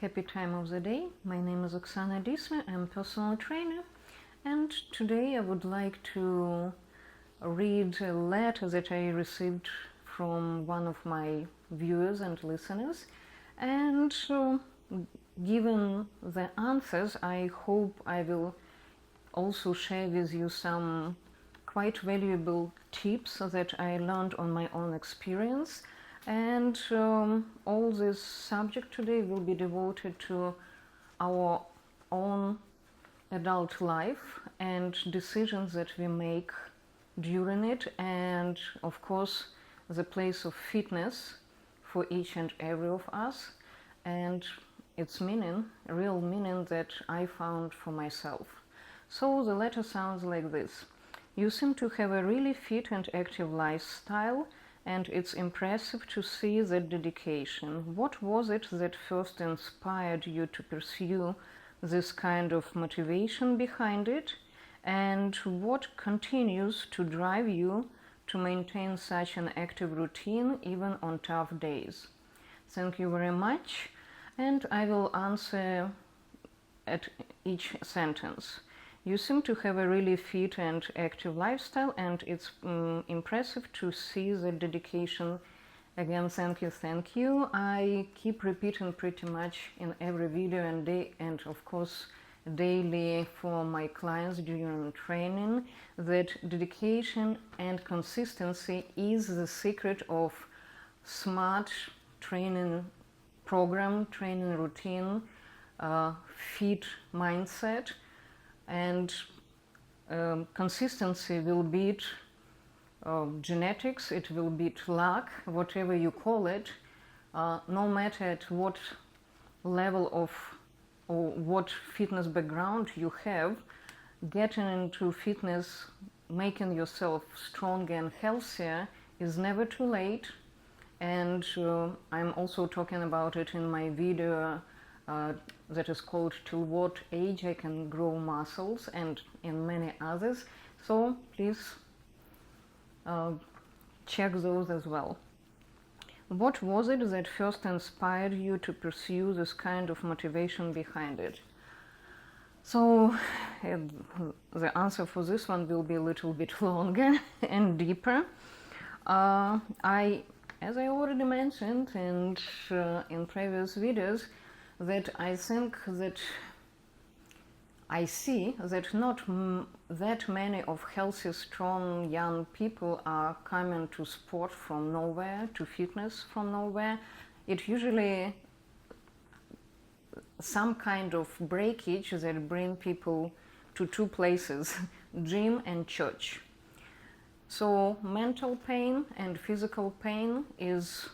Happy time of the day. My name is Oksana Diessner. I'm a personal trainer, and today I would like to read a letter that I received from one of my viewers and listeners. And given the answers, I hope I will also share with you some quite valuable tips that I learned on my own experience. And all this subject today will be devoted to our own adult life and decisions that we make during it, and of course the place of fitness for each and every of us, and its meaning, real meaning, that I found for myself. So the letter sounds like this. You seem to have a really fit and active lifestyle, and it's impressive to see that dedication. What was it that first inspired you to pursue this kind of motivation behind it? And what continues to drive you to maintain such an active routine even on tough days? Thank you very much, and I will answer at each sentence. You seem to have a really fit and active lifestyle, and it's impressive to see the dedication. Again, thank you, thank you. I keep repeating pretty much in every video and of course daily for my clients during training that dedication and consistency is the secret of smart training program, training routine, fit mindset. And consistency will beat genetics, it will beat luck, whatever you call it, no matter at what level of or what fitness background you have. Getting into fitness, making yourself stronger and healthier is never too late. And I'm also talking about it in my video that is called Till What Age I Can Grow Muscles, and in many others. So please check those as well. What was it that first inspired you to pursue this kind of motivation behind it? So the answer for this one will be a little bit longer and deeper. As I already mentioned and in previous videos, that I think that I see that not that many of healthy, strong, young people are coming to sport from nowhere, to fitness from nowhere. It usually some kind of breakage that bring people to two places, gym and church. So mental pain and physical pain is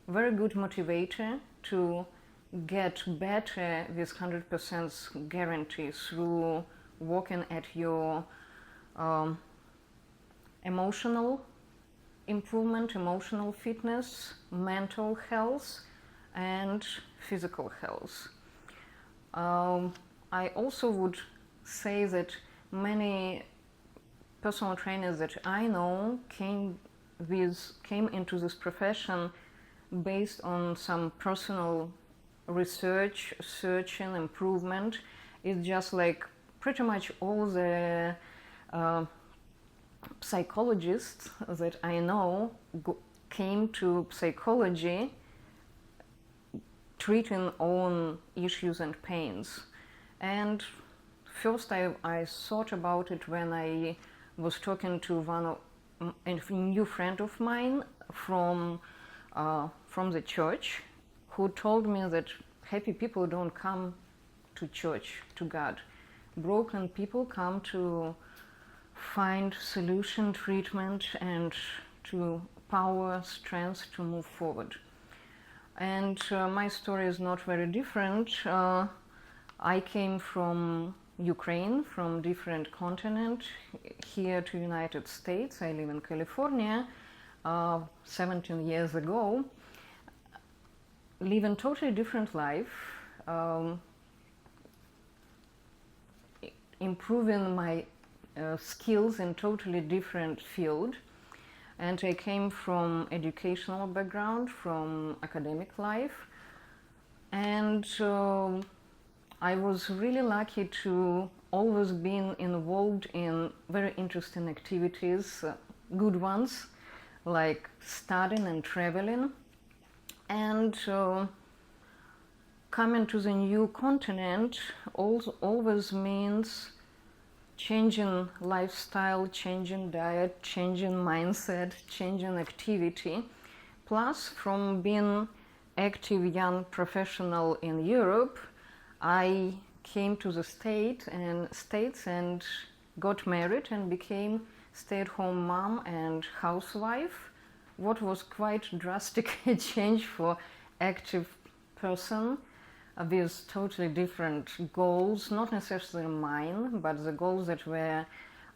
very good motivator to get better with 100% guarantee through working at your emotional improvement, emotional fitness, mental health, and physical health. I also would say that many personal trainers that I know came into this profession based on some personal research, searching, improvement. It's just like pretty much all the psychologists that I know came to psychology treating own issues and pains. And first I thought about it when I was talking to a new friend of mine from the church, who told me that happy people don't come to church, to God. Broken people come to find solution, treatment, and to power, strength to move forward. And my story is not very different. I came from Ukraine, from different continent, here to United States. I live in California 17 years ago. Living totally different life, improving my skills in totally different field. And I came from educational background, from academic life, And I was really lucky to always been involved in very interesting activities, good ones, like studying and traveling. And coming to the new continent always means changing lifestyle, changing diet, changing mindset, changing activity. Plus, from being active young professional in Europe, I came to the States and got married and became stay-at-home mom and housewife. What was quite drastic change for active person with totally different goals, not necessarily mine, but the goals that were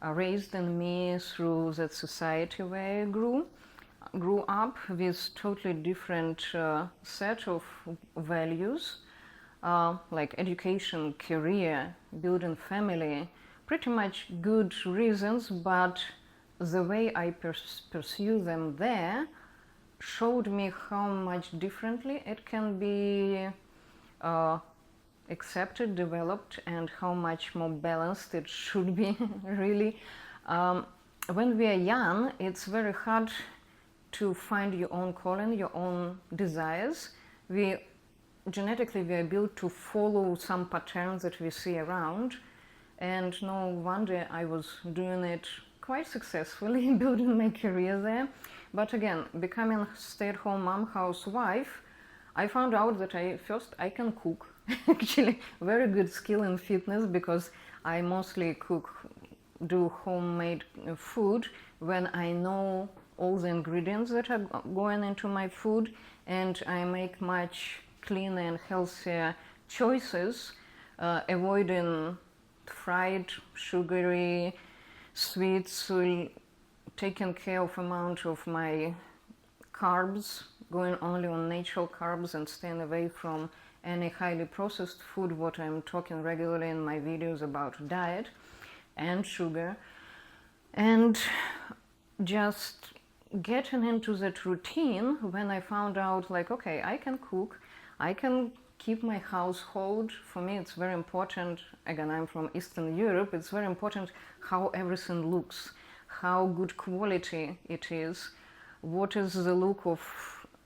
raised in me through that society where I grew up with totally different set of values, like education, career, building family, pretty much good reasons, but the way I pursue them there showed me how much differently it can be accepted, developed, and how much more balanced it should be, really. When we are young, it's very hard to find your own calling, your own desires. Genetically, we are built to follow some patterns that we see around. And no wonder I was doing it quite successfully, building my career there. But again, becoming stay-at-home mom, housewife, I found out that I can cook. Actually, very good skill in fitness, because I mostly do homemade food when I know all the ingredients that are going into my food, and I make much cleaner and healthier choices, avoiding fried, sugary, sweets, taking care of amount of my carbs, going only on natural carbs and staying away from any highly processed food, what I'm talking regularly in my videos about diet and sugar. And just getting into that routine, when I found out, like, okay, I can cook, I can keep my household. For me, it's very important, again, I'm from Eastern Europe, it's very important how everything looks, how good quality it is, what is the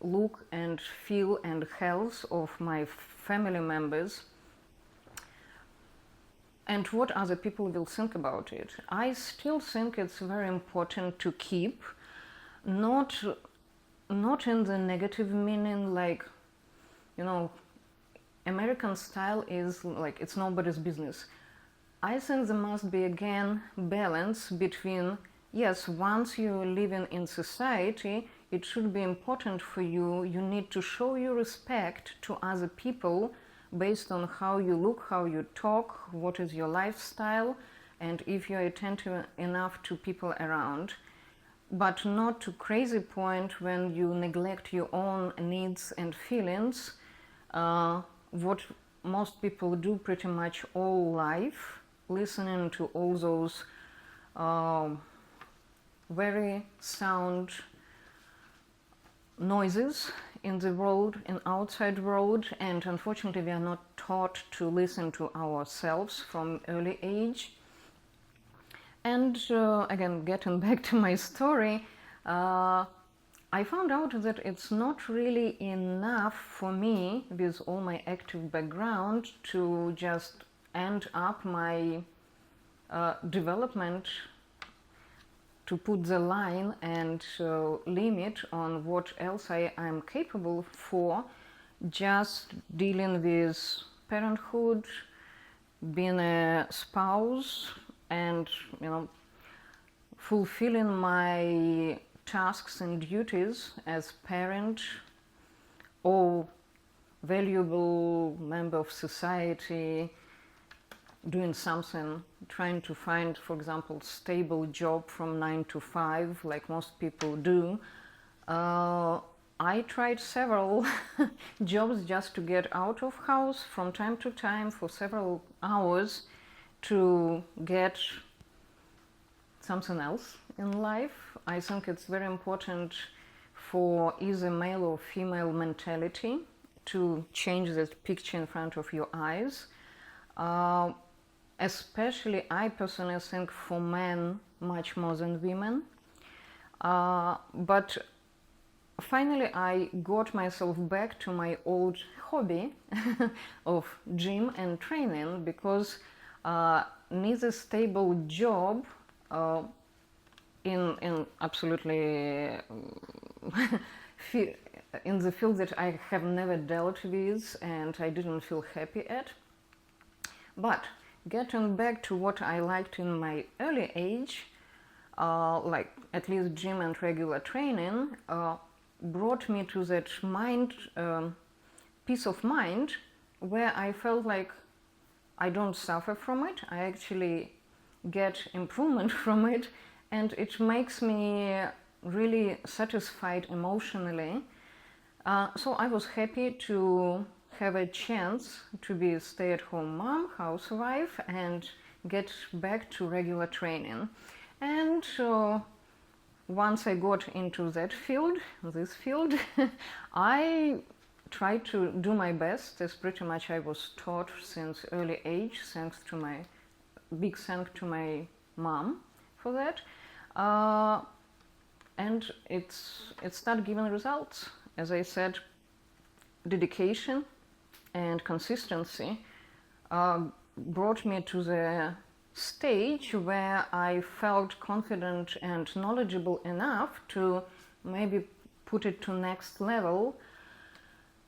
look and feel and health of my family members, and what other people will think about it. I still think it's very important to keep, not in the negative meaning, like, you know, American style is like it's nobody's business. I think there must be again balance between, yes, once you're living in society, it should be important for you. You need to show your respect to other people based on how you look, how you talk, what is your lifestyle, and if you're attentive enough to people around. But not to crazy point when you neglect your own needs and feelings, what most people do pretty much all life, listening to all those very sound noises in the world, in outside world, and unfortunately we are not taught to listen to ourselves from early age. And again, getting back to my story, I found out that it's not really enough for me, with all my active background, to just end up my development, to put the line and limit on what else I am capable for, just dealing with parenthood, being a spouse, and, you know, fulfilling my tasks and duties as parent or valuable member of society, doing something, trying to find, for example, stable job from 9 to 5, like most people do. I tried several jobs just to get out of house from time to time for several hours to get something else in life. I think it's very important for either male or female mentality to change that picture in front of your eyes. Especially, I personally think for men much more than women. But finally, I got myself back to my old hobby of gym and training, because neither stable job in absolutely in the field that I have never dealt with and I didn't feel happy at. But getting back to what I liked in my early age, like at least gym and regular training, brought me to that peace of mind where I felt like I don't suffer from it. I actually get improvement from it, and it makes me really satisfied emotionally. So I was happy to have a chance to be a stay-at-home mom, housewife, and get back to regular training. And once I got into that field, this field, I tried to do my best, as pretty much I was taught since early age, thanks to my mom for that. And it started giving results. As I said, dedication and consistency brought me to the stage where I felt confident and knowledgeable enough to maybe put it to next level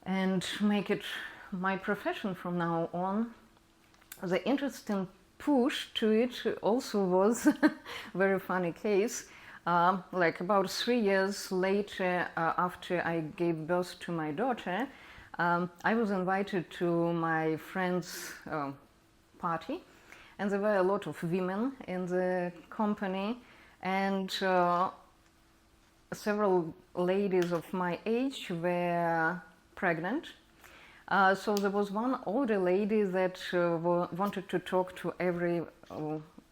and make it my profession from now on. The interesting push to it also was a very funny case. Like about 3 years later, after I gave birth to my daughter, I was invited to my friend's party, and there were a lot of women in the company, and several ladies of my age were pregnant. So there was one older lady that wanted to talk to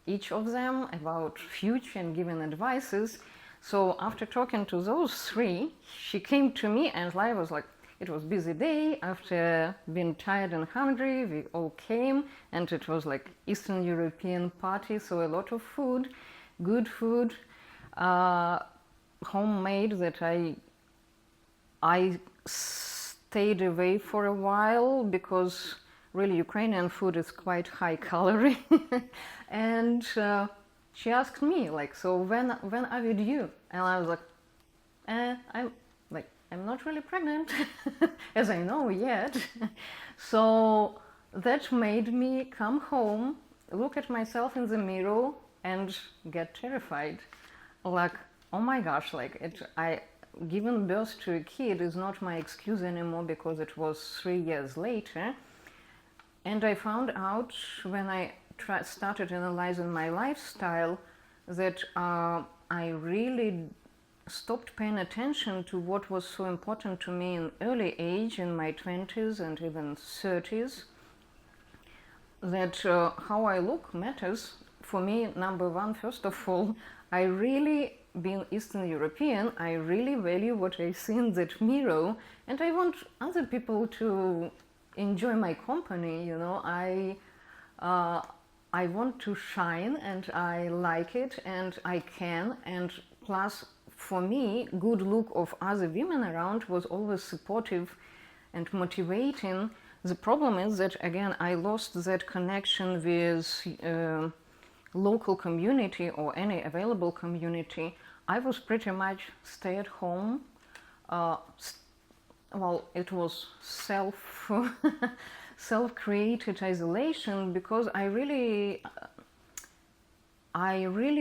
each of them about future and giving advices. So after talking to those three, she came to me, and I was like, it was a busy day. After being tired and hungry, we all came, and it was like Eastern European party, so a lot of food, good food, homemade, that I stayed away for a while because really Ukrainian food is quite high calorie. And she asked me, like, so when are you due? And I was like, I'm not really pregnant, as I know yet. So that made me come home, look at myself in the mirror, and get terrified. Like, oh my gosh, giving birth to a kid is not my excuse anymore, because it was 3 years later. And I found out when I started analyzing my lifestyle that I really stopped paying attention to what was so important to me in early age, in my 20s and even 30s. That how I look matters. For me, number one, first of all, I really, being Eastern European, I really value what I see in that mirror, and I want other people to enjoy my company, you know. I want to shine, and I like it, and I can, and plus for me, good look of other women around was always supportive and motivating. The problem is that, again, I lost that connection with local community or any available community. I was pretty much stay at home. Well, it was self-created isolation, because I really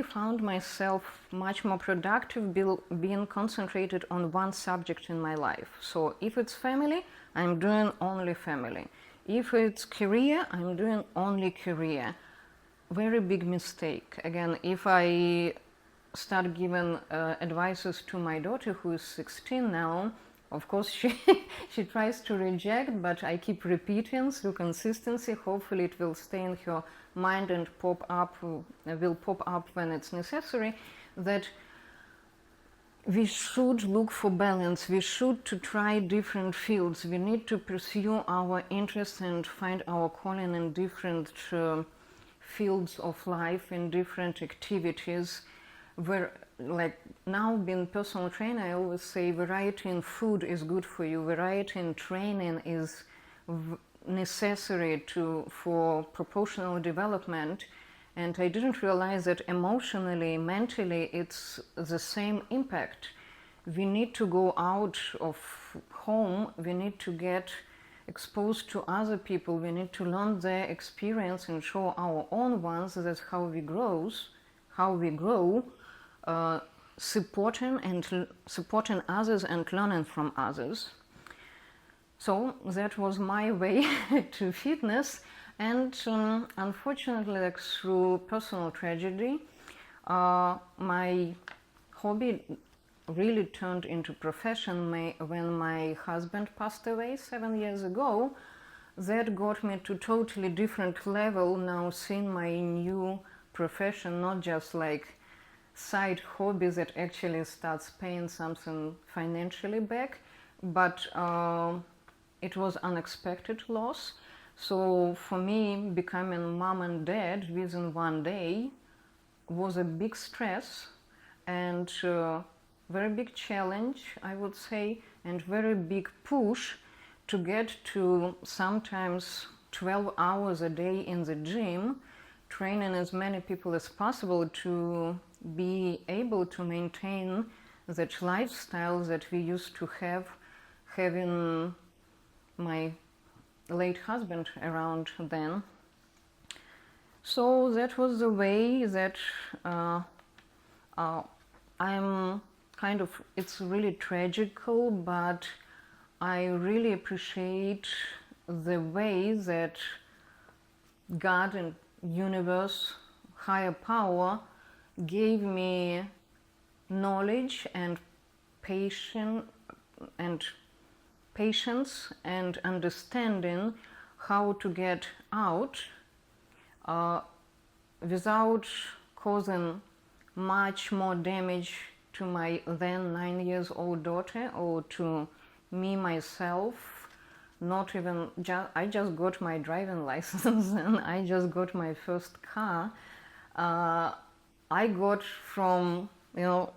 found myself much more productive being concentrated on one subject in my life. So if it's family, I'm doing only family. If it's career, I'm doing only career. Very big mistake. Again, if I start giving advices to my daughter, who is 16 now, of course she tries to reject, but I keep repeating through consistency. Hopefully it will stay in her mind and will pop up when it's necessary, that we should look for balance. We should to try different fields. We need to pursue our interests and find our calling in different fields of life, in different activities. Where, like now being personal trainer, I always say variety in food is good for you. Variety in training is necessary for proportional development. And I didn't realize that emotionally, mentally, it's the same impact. We need to go out of home. We need to get exposed to other people. We need to learn their experience and show our own ones. That's how we grow. Supporting others and learning from others. So that was my way to fitness. And unfortunately, like through personal tragedy, my hobby really turned into profession when my husband passed away 7 years ago. That got me to totally different level now, seeing my new profession not just like side hobby that actually starts paying something financially back, but it was unexpected loss. So for me, becoming mom and dad within one day was a big stress and very big challenge, I would say, and very big push to get to sometimes 12 hours a day in the gym, training as many people as possible to be able to maintain that lifestyle that we used to have, having my late husband around then. So that was the way that I'm kind of, it's really tragical, but I really appreciate the way that God and universe, higher power, gave me knowledge and patience and understanding how to get out without causing much more damage to my then 9-year-old daughter or to me myself. Not even I just got my driving license and I just got my first car. I got from, not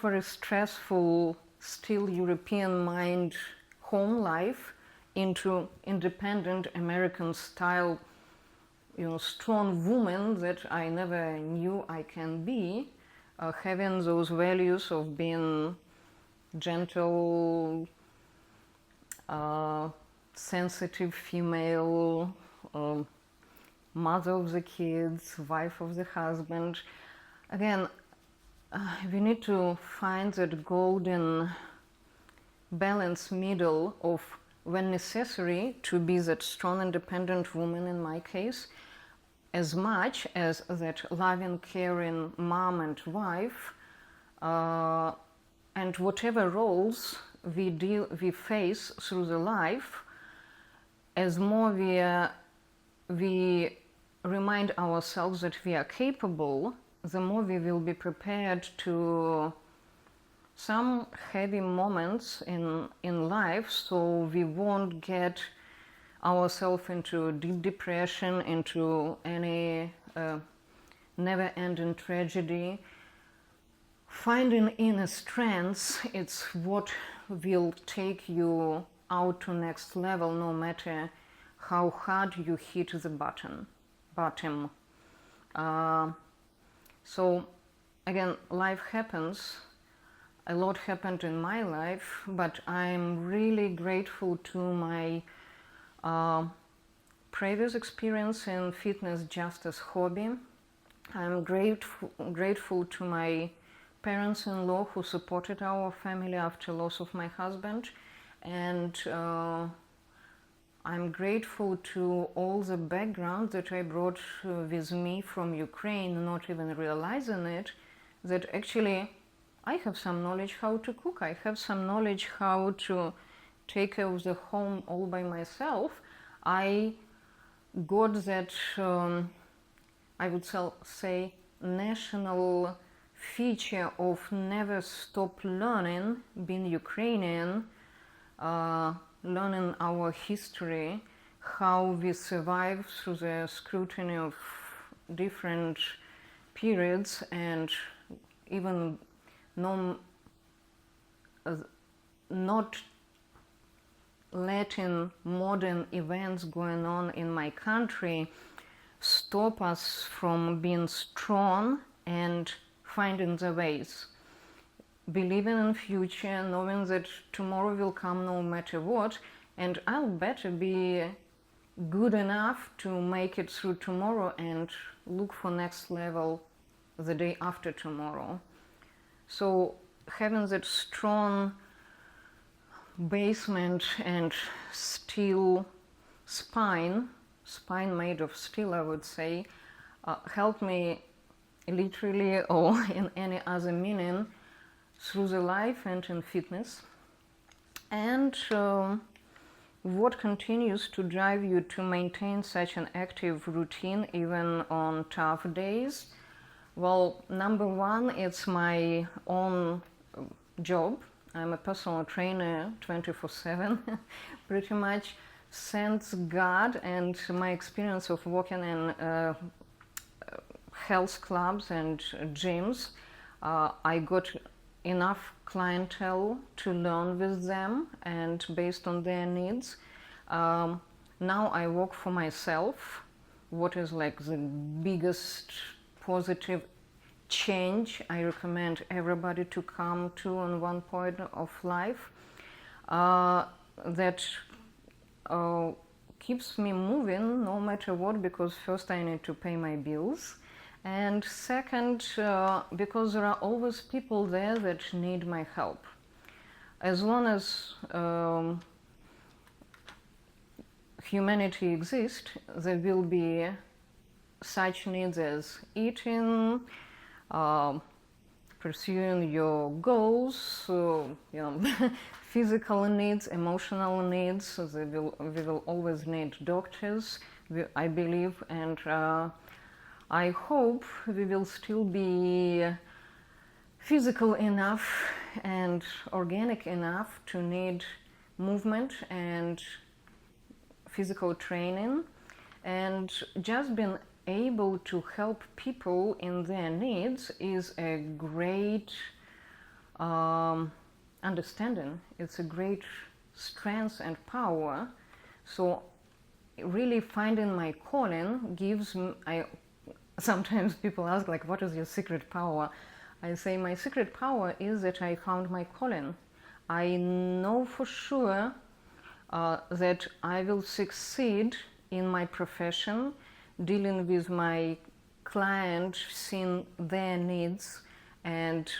very stressful, still European mind home life into independent American style, strong woman that I never knew I can be, having those values of being gentle, sensitive female, mother of the kids, wife of the husband. Again, we need to find that golden balance middle of when necessary to be that strong independent woman in my case, as much as that loving, caring mom and wife, and whatever roles we face through the life, as more we remind ourselves that we are capable, the more we will be prepared to some heavy moments in life, so we won't get ourselves into deep depression, into any never-ending tragedy. Finding inner strength, it's what will take you out to next level, no matter how hard you hit the bottom. So again, life happens. A lot happened in my life, but I'm really grateful to my previous experience in fitness just as hobby. I'm grateful to my parents-in-law who supported our family after loss of my husband, and I'm grateful to all the background that I brought with me from Ukraine, not even realizing it, that actually I have some knowledge how to cook, I have some knowledge how to take care of the home all by myself. I got that, I would say, national feature of never stop learning, being Ukrainian, learning our history, how we survive through the scrutiny of different periods, and even not letting modern events going on in my country stop us from being strong and finding the ways, believing in future, knowing that tomorrow will come no matter what, and I'll better be good enough to make it through tomorrow and look for next level the day after tomorrow. So having that strong basement and steel spine made of steel, I would say, helped me literally or in any other meaning through the life and in fitness. And what continues to drive you to maintain such an active routine even on tough days? Well, number one, it's my own job. I'm a personal trainer 24/7, pretty much. Thanks God and my experience of working in health clubs and gyms, I got enough clientele to learn with them and based on their needs. Now I work for myself, what is like the biggest positive change I recommend everybody to come to on one point of life, that keeps me moving no matter what, because first I need to pay my bills, and second, because there are always people there that need my help. As long as humanity exists, there will be such needs as eating, pursuing your goals, physical needs, emotional needs. We will always need doctors, I believe, and I hope we will still be physical enough and organic enough to need movement and physical training, and just being able to help people in their needs is a great understanding. It's a great strength and power. So really finding my calling gives me, sometimes people ask, like, what is your secret power? I say my secret power is that I found my calling. I know for sure that I will succeed in my profession, dealing with my client, seeing their needs and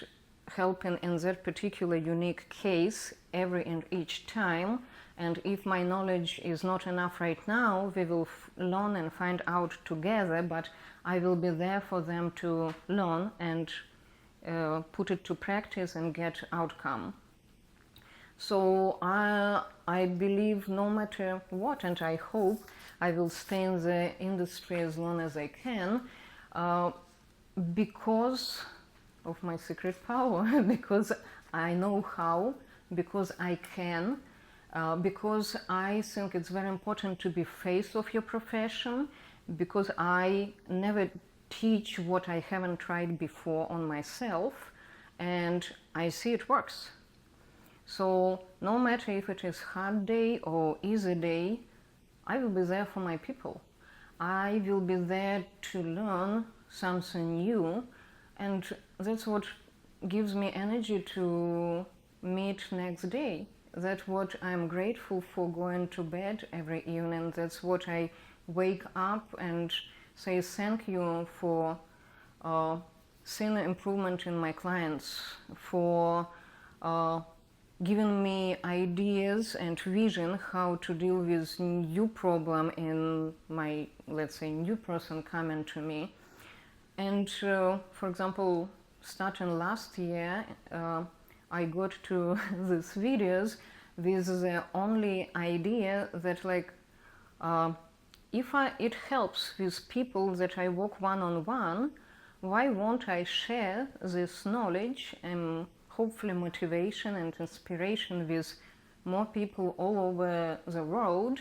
helping in that particular unique case every and each time. And if my knowledge is not enough right now, we will learn and find out together, but I will be there for them to learn and put it to practice and get outcome. So I believe no matter what, and I hope I will stay in the industry as long as I can, because of my secret power, because I know how, because I can, because I think it's very important to be face of your profession, because I never teach what I haven't tried before on myself, and I see it works. So no matter if it is hard day or easy day, I will be there for my people. I will be there to learn something new, and that's what gives me energy to meet next day. That's what I'm grateful for going to bed every evening. That's what I wake up and say thank you for seeing an improvement in my clients, for giving me ideas and vision how to deal with new problem in my, let's say, new person coming to me. And for example, starting last year, I got to these videos with the only idea that, like, if it helps with people that I work one-on-one, why won't I share this knowledge and hopefully motivation and inspiration with more people all over the world?